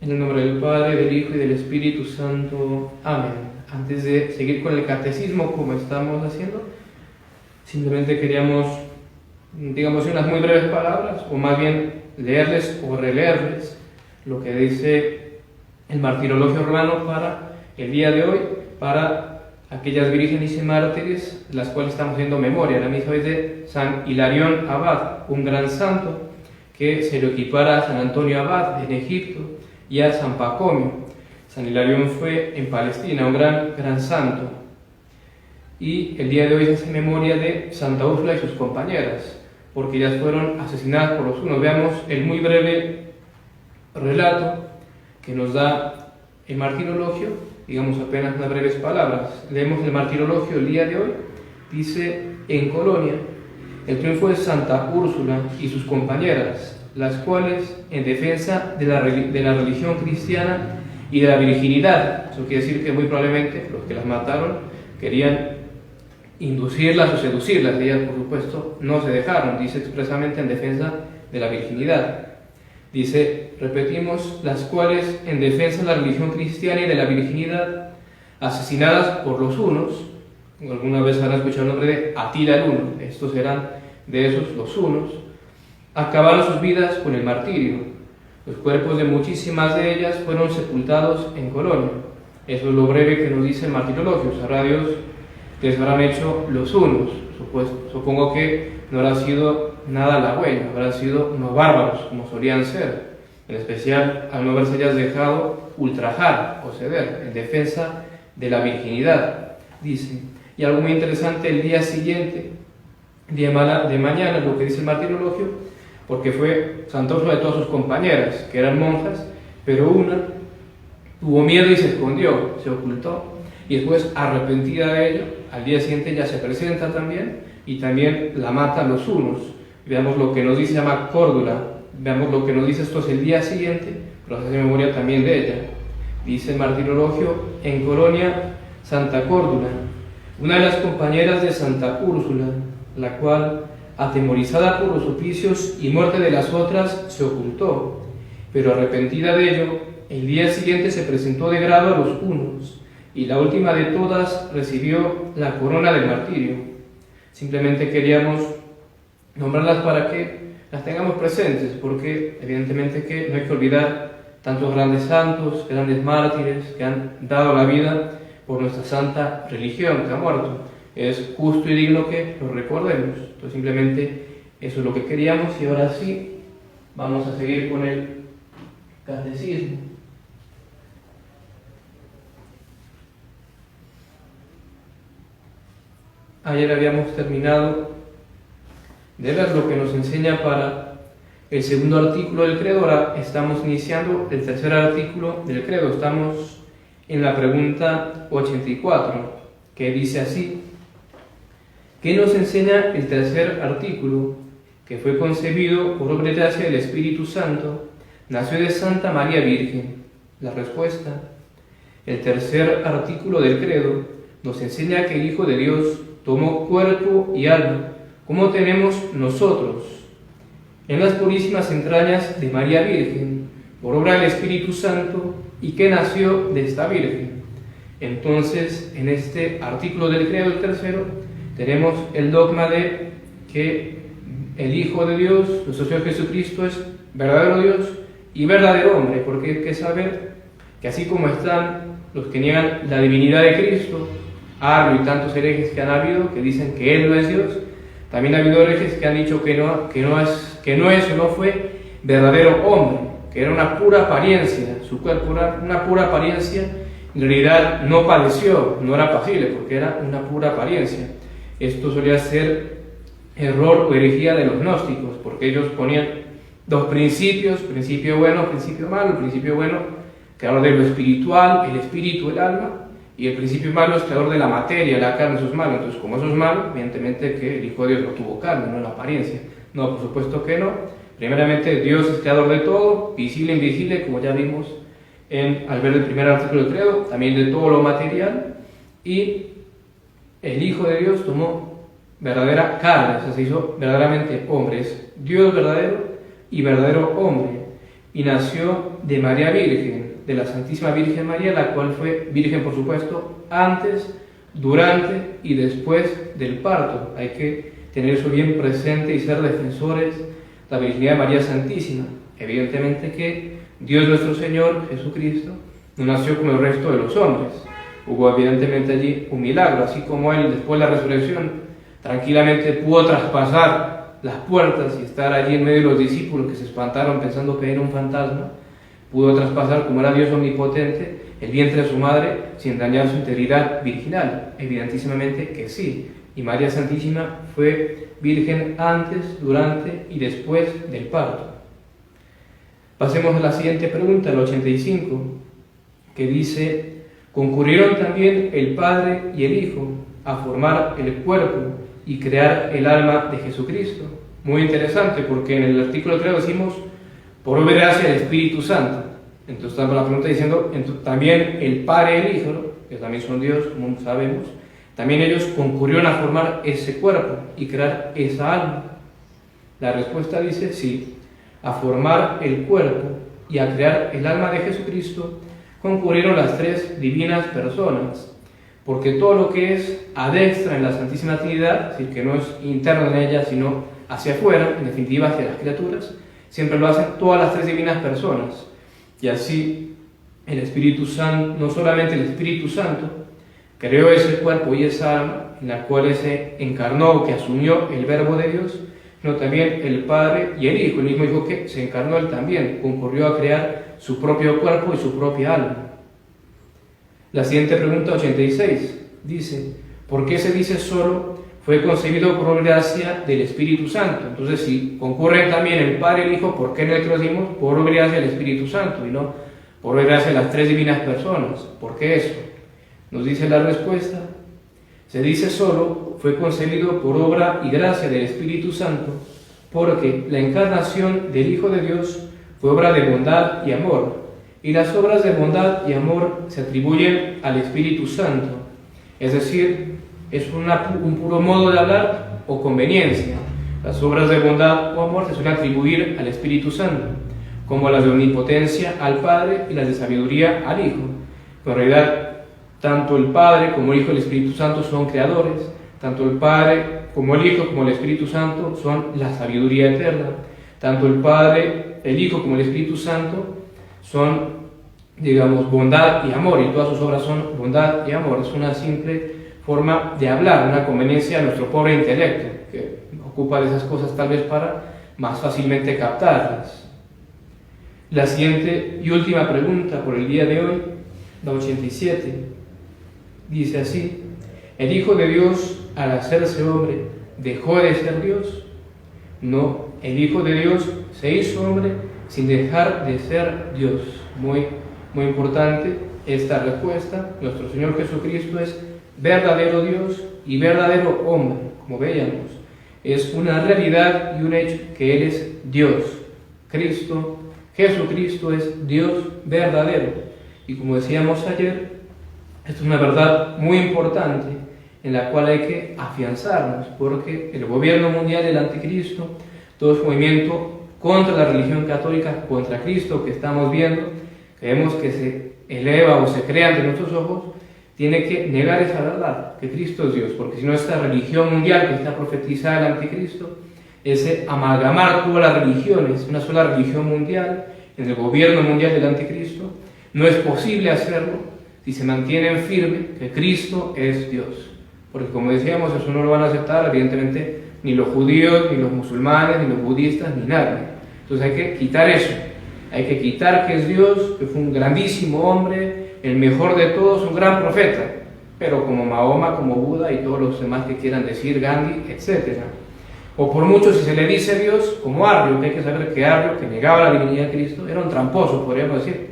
En el nombre del Padre, del Hijo y del Espíritu Santo. Amén. Antes de seguir con el catecismo, como estamos haciendo, simplemente queríamos, digamos, unas muy breves palabras, o más bien leerles o releerles lo que dice el martirologio romano para el día de hoy, para aquellas vírgenes y mártires, las cuales estamos haciendo memoria. La misa hoy es de San Hilarión Abad, un gran santo que se lo equipara a San Antonio Abad en Egipto y a San Pacomio. San Hilarión fue en Palestina, un gran santo. Y el día de hoy se hace memoria de Santa Úrsula y sus compañeras, porque ellas fueron asesinadas por los hunos. Veamos el muy breve relato que nos da el martirologio, digamos apenas unas breves palabras. Leemos el martirologio el día de hoy. Dice: en Colonia, el triunfo de Santa Úrsula y sus compañeras, las cuales, en defensa de la religión cristiana y de la virginidad, eso quiere decir que muy probablemente los que las mataron querían inducirlas o seducirlas, ellas por supuesto no se dejaron, dice expresamente en defensa de la virginidad. Dice, repetimos, las cuales, en defensa de la religión cristiana y de la virginidad, asesinadas por los hunos. Alguna vez habrán escuchado el nombre de Atila el Huno, estos eran de esos los hunos, acabaron sus vidas con el martirio. Los cuerpos de muchísimas de ellas fueron sepultados en Colonia. Eso es lo breve que nos dice el martirologio. Sabrá Dios que les habrán hecho los hunos. Supongo que no habrá sido nada halagüeño, habrán sido unos bárbaros, como solían ser, en especial al no haberse ellas dejado ultrajar o ceder en defensa de la virginidad, dice. Y algo muy interesante, el día siguiente, de mañana, lo que dice el martirologio, porque fue Santa Úrsula de todas sus compañeras, que eran monjas, pero una tuvo miedo y se escondió, se ocultó, y después, arrepentida de ello, al día siguiente ya se presenta también, y también la matan los hunos. Veamos lo que nos dice, se llama Córdula, veamos lo que nos dice, esto es el día siguiente, pero se hace memoria también de ella. Dice el martirologio: en Colonia, Santa Córdula, una de las compañeras de Santa Úrsula, la cual, atemorizada por los oficios y muerte de las otras, se ocultó, pero arrepentida de ello, el día siguiente se presentó de grado a los hunos, y la última de todas recibió la corona del martirio. Simplemente queríamos nombrarlas para que las tengamos presentes, porque evidentemente que no hay que olvidar tantos grandes santos, grandes mártires que han dado la vida por nuestra santa religión, que ha muerto. Es justo y digno que lo recordemos. Entonces simplemente eso es lo que queríamos, y ahora sí vamos a seguir con el catecismo. Ayer habíamos terminado de ver lo que nos enseña para el segundo artículo del credo. Ahora estamos iniciando el tercer artículo del credo. Estamos en la pregunta 84, que dice así: ¿qué nos enseña el tercer artículo? Que fue concebido por obra y gracia del Espíritu Santo, nació de Santa María Virgen. La respuesta: el tercer artículo del credo nos enseña que el Hijo de Dios tomó cuerpo y alma, como tenemos nosotros, en las purísimas entrañas de María Virgen, por obra del Espíritu Santo, y que nació de esta Virgen. Entonces, en este artículo del credo, el tercero, tenemos el dogma de que el Hijo de Dios, nuestro Señor Jesucristo, es verdadero Dios y verdadero hombre, porque hay que saber que así como están los que niegan la divinidad de Cristo, Arlo y tantos herejes que han habido, que dicen que Él no es Dios, también ha habido herejes que han dicho que no es o no fue verdadero hombre, que era una pura apariencia, su cuerpo era una pura apariencia, en realidad no padeció, no era pasible, porque era una pura apariencia. Esto solía ser error o herejía de los gnósticos, porque ellos ponían dos principios, principio bueno, principio malo. El principio bueno, creador de lo espiritual, el espíritu, el alma, y el principio malo es creador de la materia, la carne, eso es malo. Entonces, como eso es malo, evidentemente que el Hijo de Dios no tuvo carne, no la apariencia. No, por supuesto que no. Primeramente, Dios es creador de todo, visible e invisible, como ya vimos al ver el primer artículo del credo, también de todo lo material, y el Hijo de Dios tomó verdadera carne, o sea, se hizo verdaderamente hombre, es Dios verdadero y verdadero hombre. y nació de María Virgen, de la Santísima Virgen María, la cual fue virgen, por supuesto, antes, durante y después del parto. Hay que tener eso bien presente y ser defensores de la virginidad de María Santísima. Evidentemente que Dios nuestro Señor, Jesucristo, no nació como el resto de los hombres. Hubo evidentemente allí un milagro, así como Él, después de la resurrección, tranquilamente pudo traspasar las puertas y estar allí en medio de los discípulos que se espantaron pensando que era un fantasma. Pudo traspasar, como era Dios omnipotente, el vientre de su madre sin dañar su integridad virginal. Evidentísimamente que sí. Y María Santísima fue virgen antes, durante y después del parto. Pasemos a la siguiente pregunta, el 85, que dice: concurrieron también el Padre y el Hijo a formar el cuerpo y crear el alma de Jesucristo. Muy interesante, porque en el artículo 3 decimos por obra y gracia del Espíritu Santo. Entonces estamos la pregunta diciendo, también el Padre y el Hijo, que también son Dios, como sabemos, también ellos concurrieron a formar ese cuerpo y crear esa alma. La respuesta dice sí. A formar el cuerpo y a crear el alma de Jesucristo concurrieron las tres divinas personas, porque todo lo que es adextra en la Santísima Trinidad, es decir, que no es interno en ella, sino hacia afuera, en definitiva hacia las criaturas, siempre lo hacen todas las tres divinas personas. Y así el Espíritu Santo, no solamente el Espíritu Santo, creó ese cuerpo y esa alma, en la cual se encarnó, que asumió el Verbo de Dios, sino también el Padre y el Hijo, el mismo Hijo que se encarnó él también, concurrió a crear su propio cuerpo y su propia alma. La siguiente pregunta, 86, dice: ¿por qué se dice solo fue concebido por gracia del Espíritu Santo? Entonces, si concurren también el Padre y el Hijo, ¿por qué en el que lo decimos por gracia del Espíritu Santo y no por gracia de las tres divinas personas? ¿Por qué eso? Nos dice la respuesta: se dice solo fue concebido por obra y gracia del Espíritu Santo, porque la encarnación del Hijo de Dios fue obra de bondad y amor, y las obras de bondad y amor se atribuyen al Espíritu Santo. Es decir, es un puro modo de hablar o conveniencia. Las obras de bondad o amor se suelen atribuir al Espíritu Santo, como las de omnipotencia al Padre y las de sabiduría al Hijo. En realidad, tanto el Padre como el Hijo y el Espíritu Santo son creadores. Tanto el Padre como el Hijo como el Espíritu Santo son la sabiduría eterna. Tanto el Padre, el Hijo como el Espíritu Santo son, digamos, bondad y amor, y todas sus obras son bondad y amor. Es una simple forma de hablar, una conveniencia a nuestro pobre intelecto, que ocupa de esas cosas tal vez para más fácilmente captarlas. La siguiente y última pregunta por el día de hoy, la 87, dice así: ¿el Hijo de Dios, al hacerse hombre, dejó de ser Dios? No, el Hijo de Dios se hizo hombre sin dejar de ser Dios. Muy importante esta respuesta. Nuestro Señor Jesucristo es verdadero Dios y verdadero hombre, como veíamos. Es una realidad y un hecho que Él es Dios. Jesucristo es Dios verdadero. Y como decíamos ayer, esto es una verdad muy importante en la cual hay que afianzarnos, porque el gobierno mundial del anticristo, todo ese movimiento contra la religión católica, contra Cristo que estamos viendo, que vemos que se eleva o se crea ante nuestros ojos, tiene que negar esa verdad, que Cristo es Dios, porque si no, esta religión mundial que está profetizada el anticristo, ese amalgamar todas las religiones, una sola religión mundial, en el gobierno mundial del anticristo, no es posible hacerlo si se mantienen firme que Cristo es Dios. Porque como decíamos, eso no lo van a aceptar evidentemente ni los judíos, ni los musulmanes, ni los budistas, ni nadie. Entonces hay que quitar eso, hay que quitar que es Dios, que fue un grandísimo hombre, el mejor de todos, un gran profeta, pero como Mahoma, como Buda y todos los demás que quieran decir, Gandhi, etc. O por mucho, si se le dice Dios, como Arrio, que hay que saber que Arrio, que negaba la divinidad de Cristo, era un tramposo, podríamos decir,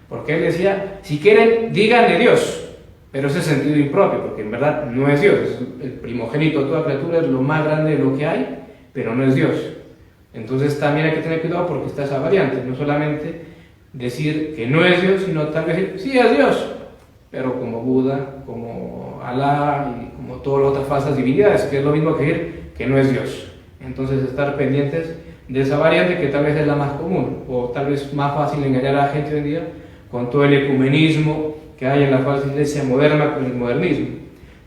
porque él decía, si quieren, díganle Dios, pero ese sentido impropio, porque en verdad no es Dios, es el primogénito de toda criatura, es lo más grande de lo que hay, pero no es Dios. Entonces también hay que tener cuidado porque está esa variante, no solamente decir que no es Dios, sino tal vez decir, sí es Dios, pero como Buda, como Alá y como todas las otras falsas divinidades, que es lo mismo que decir que no es Dios. Entonces estar pendientes de esa variante que tal vez es la más común, o tal vez más fácil de engañar a la gente hoy en día, con todo el ecumenismo que hay en la falsa iglesia moderna con el modernismo.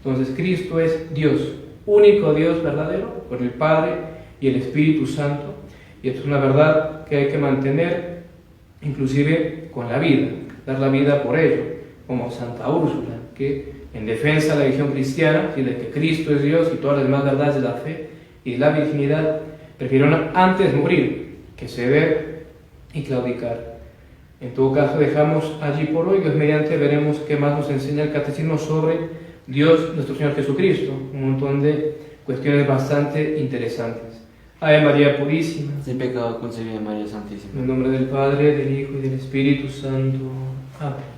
Entonces Cristo es Dios, único Dios verdadero, con el Padre y el Espíritu Santo, y esto es una verdad que hay que mantener inclusive con la vida, dar la vida por ello, como Santa Úrsula, que en defensa de la religión cristiana y de que Cristo es Dios y todas las demás verdades de la fe y de la virginidad, prefirieron antes morir que ceder y claudicar. En todo caso, dejamos allí por hoy. Dios mediante veremos qué más nos enseña el catecismo sobre Dios nuestro Señor Jesucristo, un montón de cuestiones bastante interesantes. Ave María Purísima, sin pecado concebida María Santísima. en el nombre del Padre, del Hijo y del Espíritu Santo. Amén.